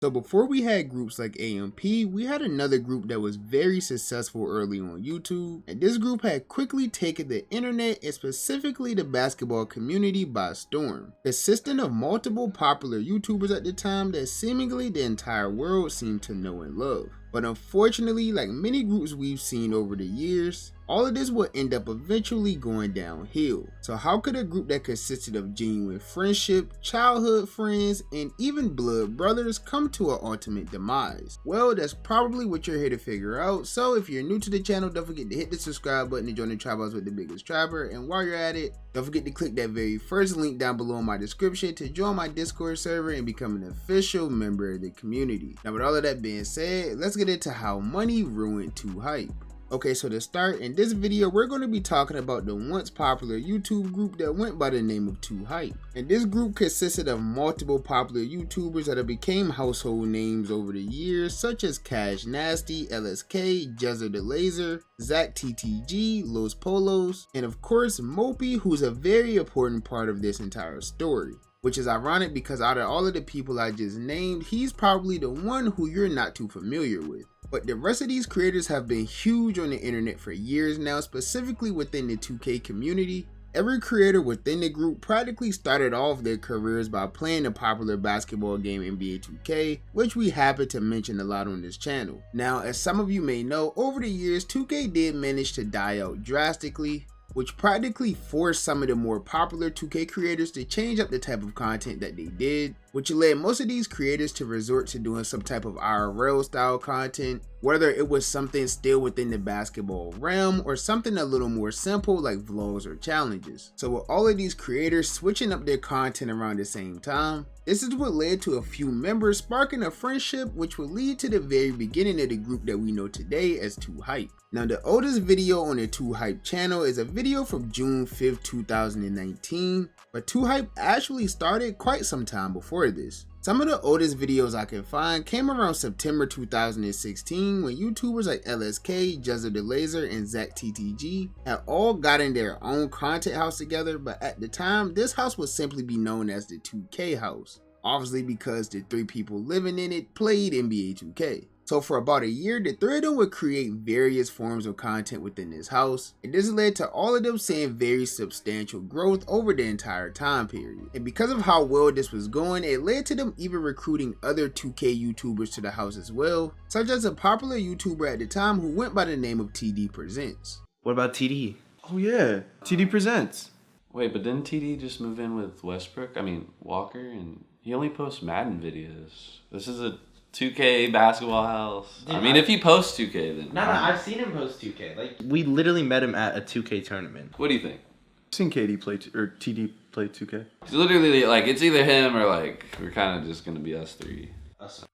So before we had groups like AMP, we had another group that was very successful early on YouTube, and this group had quickly taken the internet and specifically the basketball community by storm, consisting of multiple popular YouTubers at the time that seemingly the entire world seemed to know and love. But unfortunately, like many groups we've seen over the years, all of this would end up eventually going downhill. So how could a group that consisted of genuine friendship, childhood friends, and even blood brothers come to an ultimate demise? Well, that's probably what you're here to figure out. So if you're new to the channel, don't forget to hit the subscribe button to join the tribe house with the biggest trapper. And while you're at it, don't forget to click that very first link down below in my description to join my Discord server and become an official member of the community. Now with all of that being said, let's get into how money ruined 2Hype. Okay, so to start, in this video, we're going to be talking about the once popular YouTube group that went by the name of 2Hype. And this group consisted of multiple popular YouTubers that have became household names over the years, such as Cash Nasty, LSK, Jezzer the Laser, Zach TTG, Los Polos, and of course Mopey, who's a very important part of this entire story. Which is ironic because out of all of the people I just named, he's probably the one who you're not too familiar with. But the rest of these creators have been huge on the internet for years now, specifically within the 2K community. Every creator within the group practically started off their careers by playing the popular basketball game NBA 2K, which we happen to mention a lot on this channel. Now, as some of you may know, over the years, 2K did manage to die out drastically, which practically forced some of the more popular 2K creators to change up the type of content that they did, which led most of these creators to resort to doing some type of IRL style content, whether it was something still within the basketball realm or something a little more simple like vlogs or challenges. So with all of these creators switching up their content around the same time, this is what led to a few members sparking a friendship, which would lead to the very beginning of the group that we know today as 2Hype. Now the oldest video on the 2Hype channel is a video from June 5th, 2019, but 2Hype actually started quite some time before this. Some of the oldest videos I can find came around September 2016 when YouTubers like LSK, Jezzer the Laser, and Zach TTG had all gotten their own content house together, but at the time this house would simply be known as the 2K house, obviously because the three people living in it played NBA 2K. So for about a year, the three of them would create various forms of content within this house, and this led to all of them seeing very substantial growth over the entire time period. And because of how well this was going, it led to them even recruiting other 2K YouTubers to the house as well, such as a popular YouTuber at the time who went by the name of TD Presents. What about TD? Oh yeah, TD Presents. Wait, but didn't TD just move in with Walker, and he only posts Madden videos? This is a 2K basketball house. Dude, I mean, if he posts 2K, then... No, I've seen him post 2K. Like, we literally met him at a 2K tournament. What do you think? I've seen KD play, or TD play 2K. It's literally, like, it's either him or, like, we're kind of just going to be us three. Us.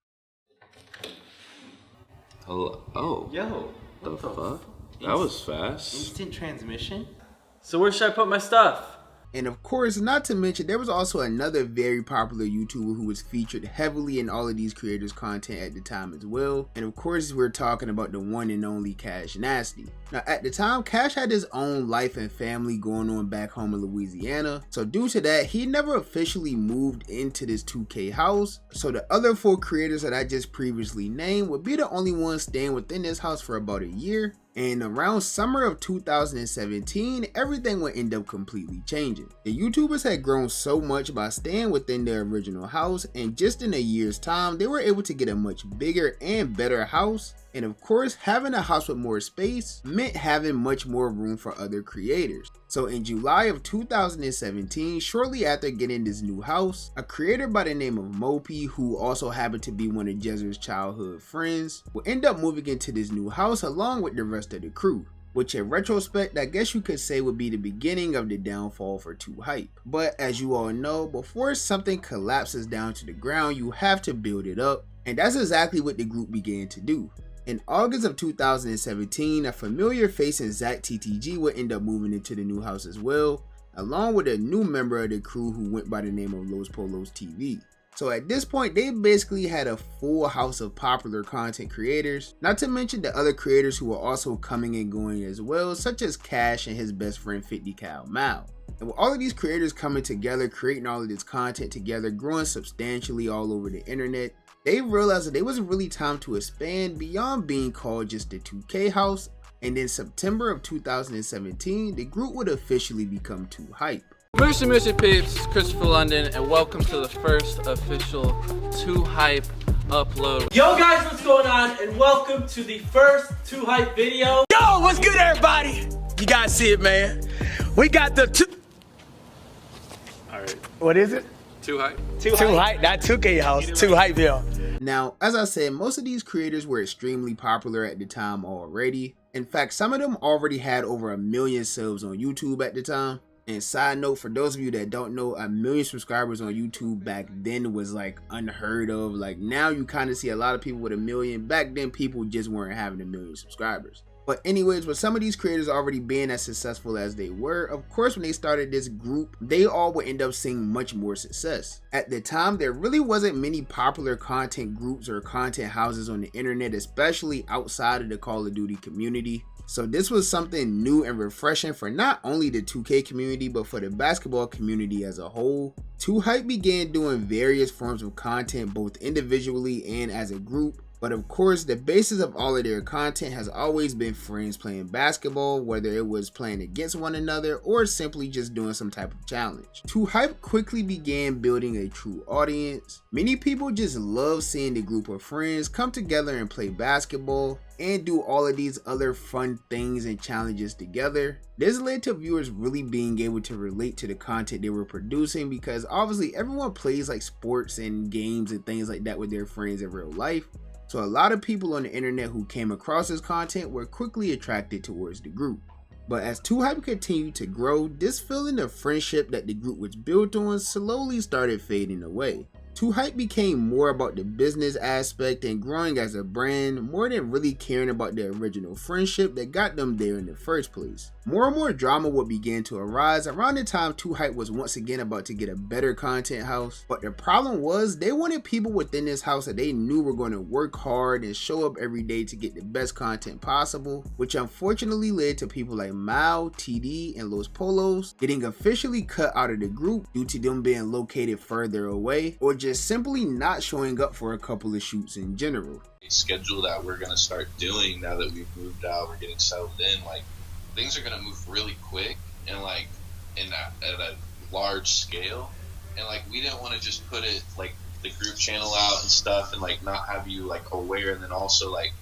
Hello? Oh. Yo. The fuck? That was fast. Instant transmission? So where should I put my stuff? And of course, not to mention, there was also another very popular YouTuber who was featured heavily in all of these creators' content at the time as well. And of course, we're talking about the one and only Cash Nasty. Now, at the time, Cash had his own life and family going on back home in Louisiana. So due to that, he never officially moved into this 2K house. So the other four creators that I just previously named would be the only ones staying within this house for about a year. And around summer of 2017, everything would end up completely changing. The YouTubers had grown so much by staying within their original house, and just in a year's time, they were able to get a much bigger and better house. And of course, having a house with more space meant having much more room for other creators. So in July of 2017, shortly after getting this new house, a creator by the name of Mopey, who also happened to be one of Jezzer's childhood friends, will end up moving into this new house along with the rest of the crew. Which in retrospect, I guess you could say would be the beginning of the downfall for 2Hype. But as you all know, before something collapses down to the ground, you have to build it up. And that's exactly what the group began to do. In August of 2017, a familiar face in Zach TTG would end up moving into the new house as well, along with a new member of the crew who went by the name of Los Polos TV. So at this point, they basically had a full house of popular content creators, not to mention the other creators who were also coming and going as well, such as Cash and his best friend 50 Cal Mal. And with all of these creators coming together, creating all of this content together, growing substantially all over the internet, They realized that it wasn't really time to expand beyond being called just the 2K house, and in September of 2017, the group would officially become 2Hype. Moosey peeps, Christopher London, and welcome to the first official 2Hype upload. Yo guys, what's going on? And welcome to the first 2Hype video. Yo, what's good everybody? You guys see it, man. We got the Alright. What is it? 2Hype. 2Hype, not 2K house, 2Hype video. Now, as I said, most of these creators were extremely popular at the time already. In fact, some of them already had over 1 million subs on YouTube at the time. And side note, for those of you that don't know, 1 million subscribers on YouTube back then was like unheard of. Like now you kind of see a lot of people with 1 million. Back then people just weren't having 1 million subscribers. But anyways, with some of these creators already being as successful as they were, of course when they started this group, they all would end up seeing much more success. At the time, there really wasn't many popular content groups or content houses on the internet, especially outside of the Call of Duty community. So this was something new and refreshing for not only the 2K community, but for the basketball community as a whole. 2Hype began doing various forms of content both individually and as a group. But of course, the basis of all of their content has always been friends playing basketball, whether it was playing against one another or simply just doing some type of challenge. 2Hype quickly began building a true audience. Many people just love seeing the group of friends come together and play basketball and do all of these other fun things and challenges together. This led to viewers really being able to relate to the content they were producing, because obviously everyone plays like sports and games and things like that with their friends in real life. So a lot of people on the internet who came across this content were quickly attracted towards the group. But as 2Hype continued to grow, this feeling of friendship that the group was built on slowly started fading away. 2Hype became more about the business aspect and growing as a brand, more than really caring about the original friendship that got them there in the first place. More and more drama would begin to arise around the time 2Hype was once again about to get a better content house. But the problem was, they wanted people within this house that they knew were going to work hard and show up every day to get the best content possible, which unfortunately led to people like Mao, TD, and Los Polos getting officially cut out of the group due to them being located further away, or just simply not showing up for a couple of shoots in general. Schedule that we're going to start doing now that we've moved out, we're getting settled in, like things are going to move really quick and like at a large scale, and like we didn't want to just put it like the group channel out and stuff and like not have you like aware, and then also like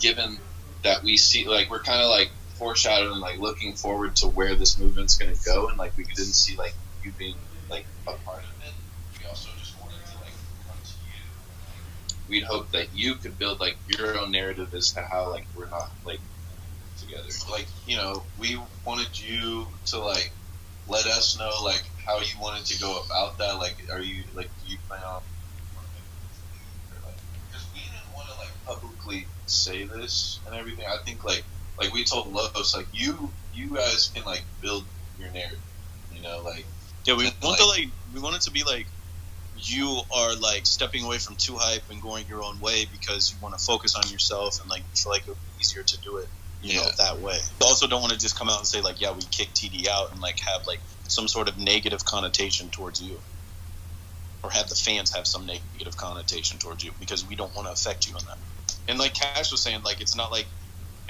given that we see like we're kind of like foreshadowing, like looking forward to where this movement's going to go, and like we didn't see like you being like a part of it. We also just wanted to like come to you. We'd hope that you could build like your own narrative as to how like we're not like together. Like, you know, we wanted you to like let us know like how you wanted to go about that. Like, are you like, do you plan on, because we didn't want to like publicly say this and everything. I think like we told Los, like you guys can like build your narrative, you know, like yeah, we want to like we want it to be like you are like stepping away from 2Hype and going your own way because you want to focus on yourself, and like you feel like it would be easier to do it, you know, that way. We also don't want to just come out and say like, yeah, we kicked TD out, and like have like some sort of negative connotation towards you, or have the fans have some negative connotation towards you, because we don't want to affect you on that. And like Cash was saying, like it's not like,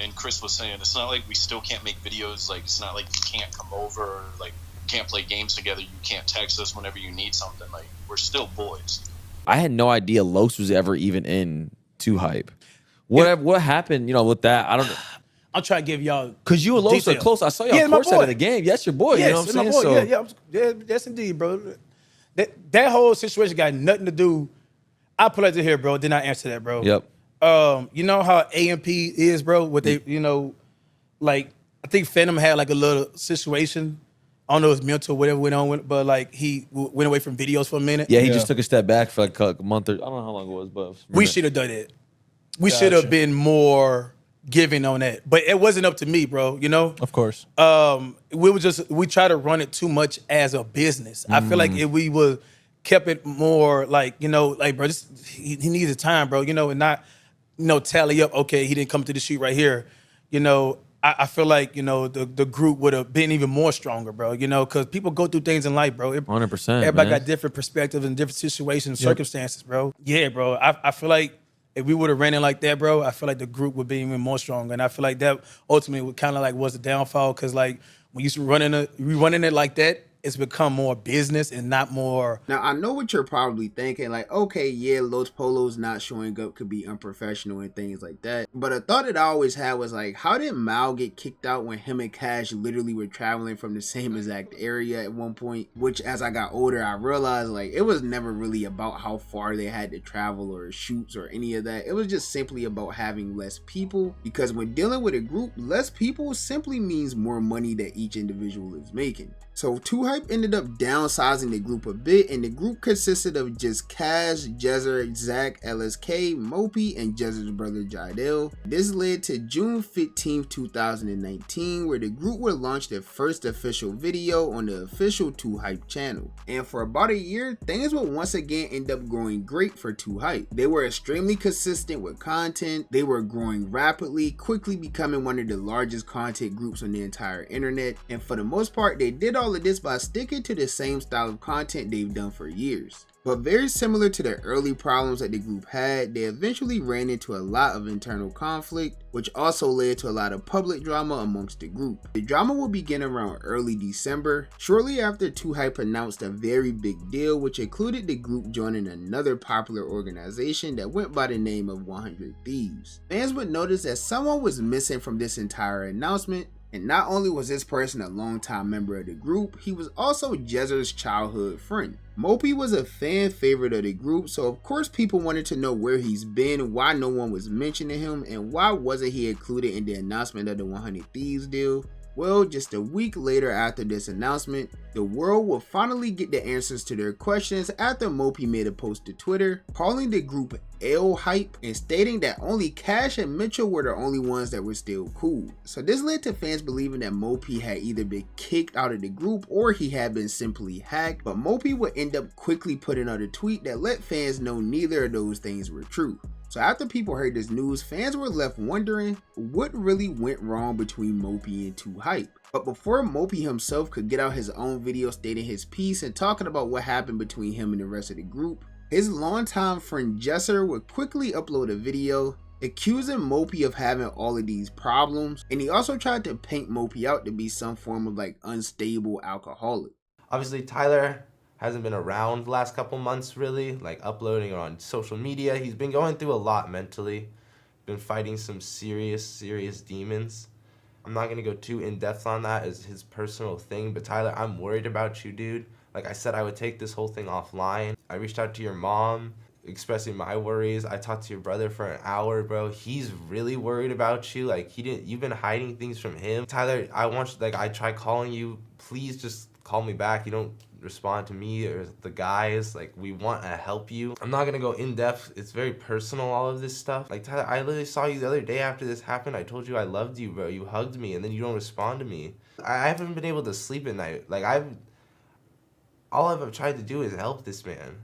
and Chris was saying, it's not like we still can't make videos. Like it's not like you can't come over, or like can't play games together. You can't text us whenever you need something. Like we're still boys. I had no idea Los was ever even in 2Hype. What happened, you know, with that? I don't know. I'm trying to give y'all, Because you and Los are close. I saw y'all courtside of the game. Yes, your boy. Yes, you know what I'm saying? My boy. Yeah, yes indeed, bro. That whole situation got nothing to do. I put it here, bro. Did not answer that, bro. Yep. You know how AMP is, bro? What they, you know, like I think Phantom had like a little situation. I don't know if it's mental, whatever went on with, but like he went away from videos for a minute. Yeah, he just took a step back for like a month, or I don't know how long it was, but we should have done it. We should have been more giving on that, but it wasn't up to me, bro. You know, of course. We try to run it too much as a business. I feel like if we would kept it more like, you know, like bro, he needs a time, bro. You know, and not, you know, tally up. Okay, he didn't come to the shoot right here. You know, I feel like, you know, the group would have been even more stronger, bro. You know, because people go through things in life, bro. 100%. Everybody man. got different perspectives and different situations, circumstances, bro. Yeah, bro. I feel like if we would have ran it like that, bro, I feel like the group would be even more stronger. And I feel like that ultimately would kind of like was the downfall, because like when you running it like that, it's become more business and not more. Now, I know what you're probably thinking, like, okay, yeah, Los Polos not showing up could be unprofessional and things like that. But a thought that I always had was like, how did Mal get kicked out when him and Cash literally were traveling from the same exact area at one point? Which, as I got older, I realized like it was never really about how far they had to travel or shoots or any of that. It was just simply about having less people, because when dealing with a group, less people simply means more money that each individual is making. So 2Hype ended up downsizing the group a bit, and the group consisted of just Cash, Jezzer, Zach, LSK, Mopey, and Jezzer's brother Jidel. This led to June 15th, 2019, where the group would launch their first official video on the official 2Hype channel. And for about a year, things would once again end up growing great for 2Hype. They were extremely consistent with content, they were growing rapidly, quickly becoming one of the largest content groups on the entire internet, and for the most part, they did all of this by sticking to the same style of content they've done for years. But very similar to the early problems that the group had, they eventually ran into a lot of internal conflict, which also led to a lot of public drama amongst the group. The drama will begin around early December, shortly after 2Hype announced a very big deal, which included the group joining another popular organization that went by the name of 100 Thieves. Fans would notice that someone was missing from this entire announcement. And not only was this person a longtime member of the group, he was also Jezzer's childhood friend. Mopey was a fan favorite of the group, so of course people wanted to know where he's been, why no one was mentioning him, and why wasn't he included in the announcement of the 100 Thieves deal. Well, just a week later after this announcement, the world will finally get the answers to their questions after Mopey made a post to Twitter, calling the group L-Hype and stating that only Cash and Mitchell were the only ones that were still cool. So this led to fans believing that Mopey had either been kicked out of the group or he had been simply hacked, but Mopey would end up quickly putting out a tweet that let fans know neither of those things were true. So after people heard this news, fans were left wondering what really went wrong between Mopey and 2Hype. But before Mopey himself could get out his own video stating his piece and talking about what happened between him and the rest of the group, his longtime friend Jesser would quickly upload a video accusing Mopey of having all of these problems, and he also tried to paint Mopey out to be some form of like unstable alcoholic. Obviously Tyler hasn't been around the last couple months really, like uploading or on social media. He's been going through a lot mentally, been fighting some serious demons. I'm not gonna go too in-depth on that as his personal thing, but Tyler, I'm worried about you, dude. Like I said, I would take this whole thing offline. I reached out to your mom, expressing my worries. I talked to your brother for an hour, bro. He's really worried about you. Like you've been hiding things from him. Tyler, I tried calling you. Please just call me back. You don't respond to me or the guys. Like, we want to help you. I'm not gonna go in depth. It's very personal, all of this stuff. Like, Tyler, I literally saw you the other day after this happened. I told you I loved you, bro. You hugged me, and then you don't respond to me. I haven't been able to sleep at night. Like, all I've tried to do is help this man.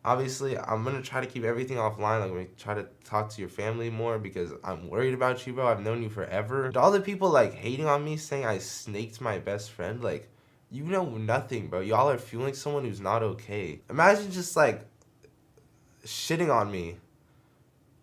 Obviously, I'm gonna try to keep everything offline. I'm gonna try to talk to your family more because I'm worried about you, bro. I've known you forever. All the people, like, hating on me, saying I snaked my best friend, like, you know nothing, bro. Y'all are fueling someone who's not okay. Imagine just, like, shitting on me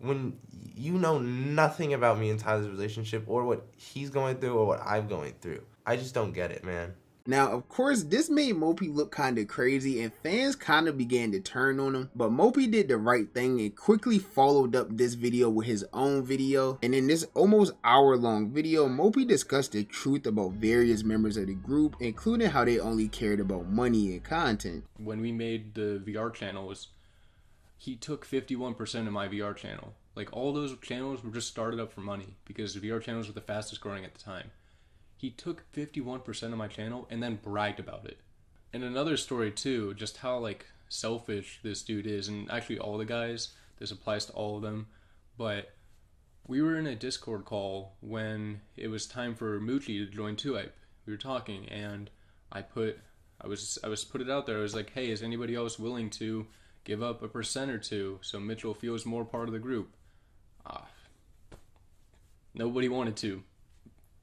when you know nothing about me and Tyler's relationship or what he's going through or what I'm going through. I just don't get it, man. Now, of course, this made Mopey look kinda crazy and fans kinda began to turn on him, but Mopey did the right thing and quickly followed up this video with his own video. And in this almost hour-long video, Mopey discussed the truth about various members of the group, including how they only cared about money and content. When we made the VR channels, he took 51% of my VR channel. Like, all those channels were just started up for money because the VR channels were the fastest growing at the time. He took 51% of my channel and then bragged about it. And another story too, just how like selfish this dude is, and actually all the guys, this applies to all of them, but we were in a Discord call when it was time for Moochie to join 2Hype. We were talking and I was put it out there. I was like, hey, is anybody else willing to give up a % or two so Mitchell feels more part of the group? Nobody wanted to.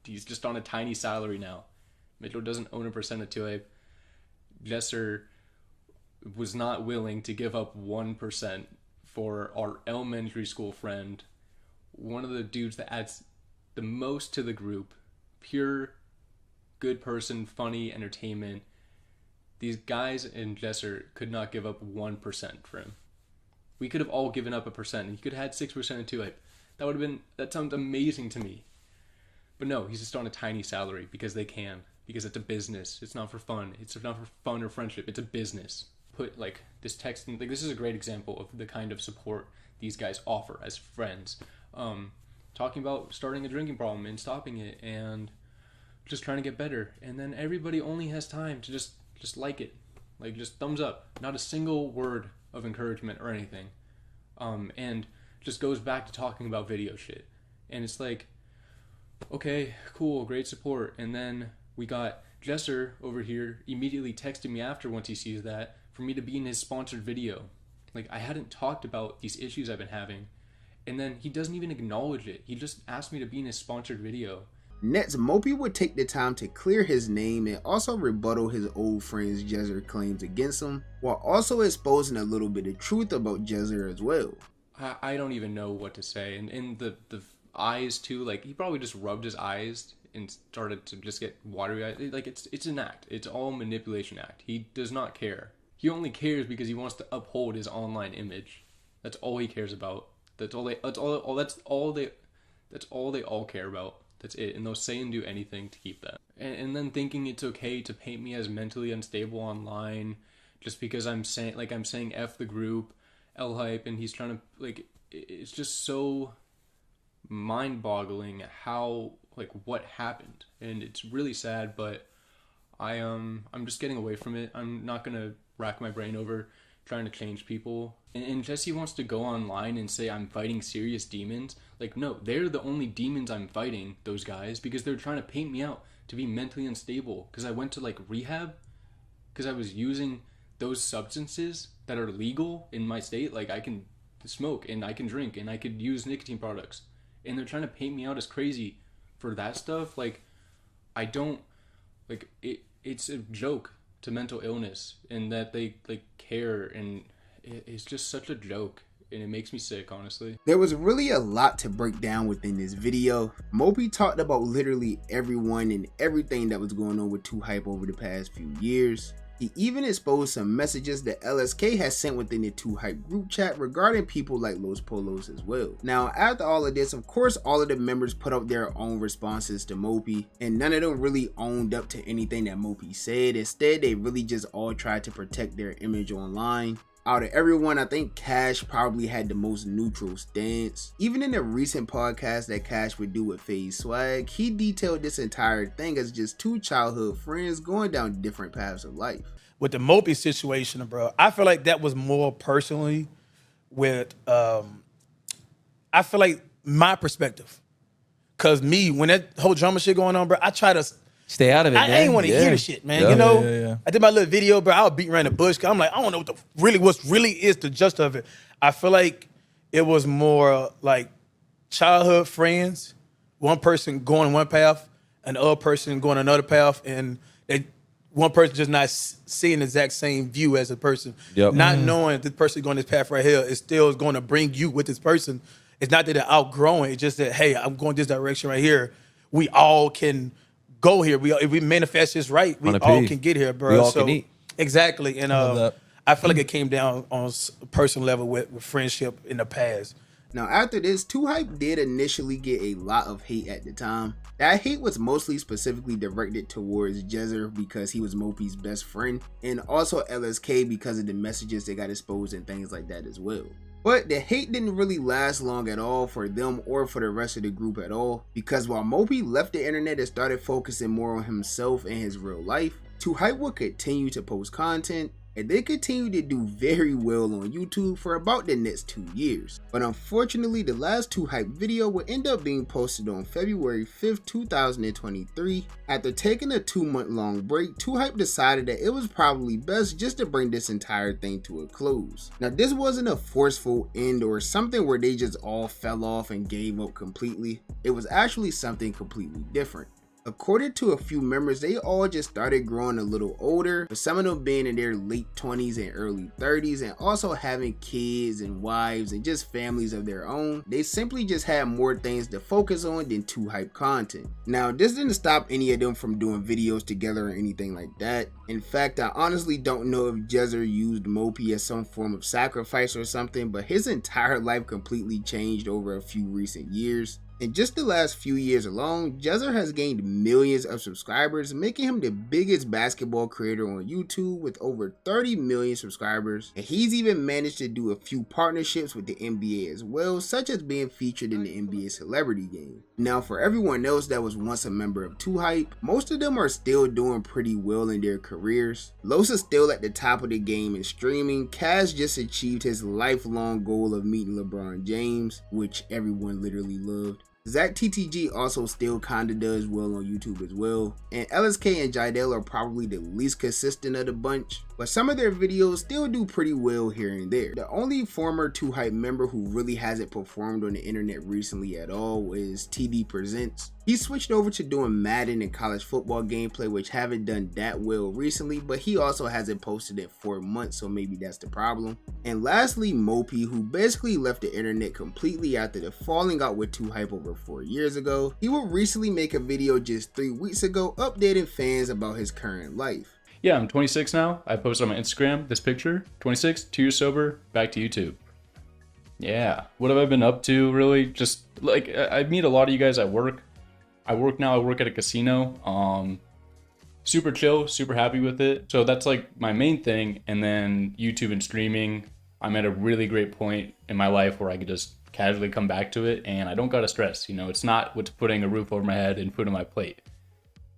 He's just on a tiny salary now. Mitchell doesn't own a percent of 2Hype. Jesser was not willing to give up 1% for our elementary school friend, one of the dudes that adds the most to the group, pure good person, funny, entertainment. These guys and Jesser could not give up 1% for him. We could have all given up 1%, and he could have had 6% of 2Hype. That sounds amazing to me. But no, he's just on a tiny salary because they can. Because it's a business. It's not for fun. It's not for fun or friendship. It's a business. Put like this text, like this is a great example of the kind of support these guys offer as friends. Talking about starting a drinking problem and stopping it and just trying to get better. And then everybody only has time to just like it. Like just thumbs up. Not a single word of encouragement or anything. And just goes back to talking about video shit. And it's like, okay, cool, great support. And then we got Jesser over here immediately texting me after once he sees that for me to be in his sponsored video. Like, I hadn't talked about these issues I've been having. And then he doesn't even acknowledge it. He just asked me to be in his sponsored video. Next, Mopey would take the time to clear his name and also rebuttal his old friend's Jesser claims against him, while also exposing a little bit of truth about Jesser as well. I don't even know what to say. And the eyes too, like he probably just rubbed his eyes and started to just get watery eyes. Like it's an act. It's all manipulation act. He does not care. He only cares because he wants to uphold his online image. That's all he cares about. That's all they all care about. That's it. And they'll say and do anything to keep that. And then thinking it's okay to paint me as mentally unstable online just because I'm saying F the group, L hype, and he's trying to like it's just so mind-boggling how like what happened. And it's really sad, but I'm just getting away from it. I'm not gonna rack my brain over trying to change people. And Jesse wants to go online and say I'm fighting serious demons. Like, no, they're the only demons I'm fighting, those guys, because they're trying to paint me out to be mentally unstable because I went to like rehab because I was using those substances that are legal in my state. Like I can smoke and I can drink and I could use nicotine products, and they're trying to paint me out as crazy for that stuff. Like I don't like it. It's a joke to mental illness and that they like care, and it's just such a joke, and it makes me sick, honestly. There was really a lot to break down within this video. Mopey talked about literally everyone and everything that was going on with 2Hype over the past few years. He even exposed some messages that LSK has sent within the 2Hype group chat regarding people like Los Polos as well. Now, after all of this, of course, all of the members put out their own responses to Mopey, and none of them really owned up to anything that Mopey said. Instead, they really just all tried to protect their image online. Out of everyone, I think Cash probably had the most neutral stance. Even in the recent podcast that Cash would do with FaZe Swag, he detailed this entire thing as just two childhood friends going down different paths of life. With the Mopey situation, bro, I feel like that was more personally with, I feel like my perspective. Cause me, when that whole drama shit going on, bro, I try to stay out of it. I ain't want to hear the shit, man. You know, I did my little video, bro. I was beating around the bush. I'm like, I don't know what really is the gist of it. I feel like it was more like childhood friends, one person going one path, and the other person going another path, and one person just not seeing the exact same view as a person. Not knowing this person going this path right here is still going to bring you with this person. It's not that they're outgrowing. It's just that, hey, I'm going this direction right here. We all can go here. If we manifest this right, we all can get here, bro. We all can eat. Exactly. And I feel like it came down on a personal level with friendship in the past. Now, after this, 2Hype did initially get a lot of hate at the time. That hate was mostly specifically directed towards Jesser because he was Mopey's best friend, and also LSK because of the messages that got exposed and things like that as well. But the hate didn't really last long at all for them or for the rest of the group at all, because while Mopey left the internet and started focusing more on himself and his real life, 2Hype would continue to post content, and they continued to do very well on YouTube for about the next 2 years. But unfortunately, the last 2Hype video would end up being posted on February 5th, 2023. After taking a 2-month-long break, 2Hype decided that it was probably best just to bring this entire thing to a close. Now, this wasn't a forceful end or something where they just all fell off and gave up completely. It was actually something completely different. According to a few members, they all just started growing a little older, with some of them being in their late 20s and early 30s and also having kids and wives and just families of their own. They simply just had more things to focus on than 2Hype content. Now, this didn't stop any of them from doing videos together or anything like that. In fact, I honestly don't know if Jezzer used Mopey as some form of sacrifice or something, but his entire life completely changed over a few recent years. In just the last few years alone, Jezzer has gained millions of subscribers, making him the biggest basketball creator on YouTube with over 30 million subscribers, and he's even managed to do a few partnerships with the NBA as well, such as being featured in the NBA Celebrity Game. Now, for everyone else that was once a member of 2Hype, most of them are still doing pretty well in their careers. Los is still at the top of the game in streaming. Kaz just achieved his lifelong goal of meeting LeBron James, which everyone literally loved. Zach TTG also still kinda does well on YouTube as well, and LSK and Jidel are probably the least consistent of the bunch, but some of their videos still do pretty well here and there. The only former 2Hype member who really hasn't performed on the internet recently at all is TD Presents. He switched over to doing Madden and college football gameplay, which haven't done that well recently, but he also hasn't posted in 4 months, so maybe that's the problem. And lastly, Mopey, who basically left the internet completely after the falling out with 2Hype over 4 years ago. He would recently make a video just 3 weeks ago updating fans about his current life. Yeah, I'm 26 now. I posted on my Instagram this picture. 26, 2 years sober, back to YouTube. Yeah, what have I been up to really? Just like I meet a lot of you guys at work. I work at a casino. Super chill, super happy with it. So that's like my main thing. And then YouTube and streaming. I'm at a really great point in my life where I could just casually come back to it and I don't gotta stress. You know, it's not what's putting a roof over my head and food on my plate.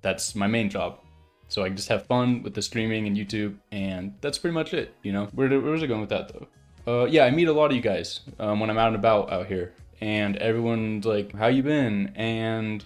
That's my main job. So I can just have fun with the streaming and YouTube, and that's pretty much it, you know? Where was I going with that though? Yeah, I meet a lot of you guys when I'm out and about out here, and everyone's like, how you been? And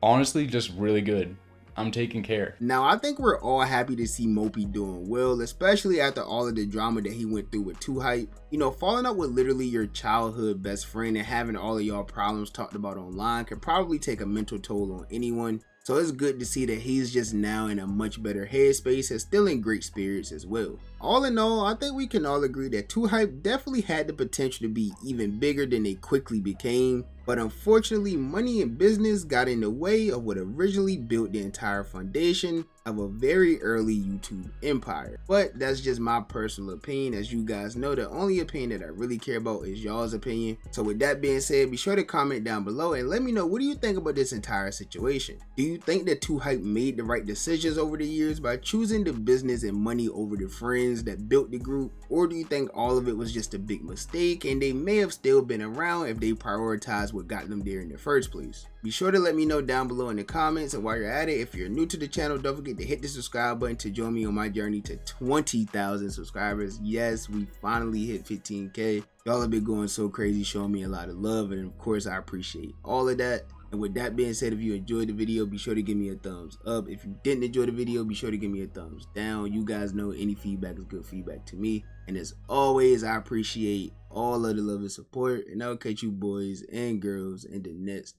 honestly, just really good. I'm taking care. Now, I think we're all happy to see Mopey doing well, especially after all of the drama that he went through with 2Hype. You know, falling out with literally your childhood best friend and having all of y'all problems talked about online can probably take a mental toll on anyone. So it's good to see that he's just now in a much better headspace and still in great spirits as well. All in all, I think we can all agree that 2Hype definitely had the potential to be even bigger than they quickly became, but unfortunately money and business got in the way of what originally built the entire foundation of a very early YouTube empire. But that's just my personal opinion. As you guys know, the only opinion that I really care about is y'all's opinion. So with that being said, be sure to comment down below and let me know, what do you think about this entire situation? Do you think that 2Hype made the right decisions over the years by choosing the business and money over the friends that built the group? Or do you think all of it was just a big mistake and they may have still been around if they prioritized what got them there in the first place? Be sure to let me know down below in the comments, and while you're at it, if you're new to the channel, don't forget to hit the subscribe button to join me on my journey to 20,000 subscribers. Yes, we finally hit 15K. Y'all have been going so crazy, showing me a lot of love, and of course I appreciate all of that. And with that being said, if you enjoyed the video, be sure to give me a thumbs up. If you didn't enjoy the video, be sure to give me a thumbs down. You guys know any feedback is good feedback to me. And as always, I appreciate all of the love and support. And I'll catch you boys and girls in the next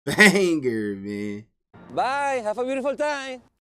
banger, man. Bye. Have a beautiful time.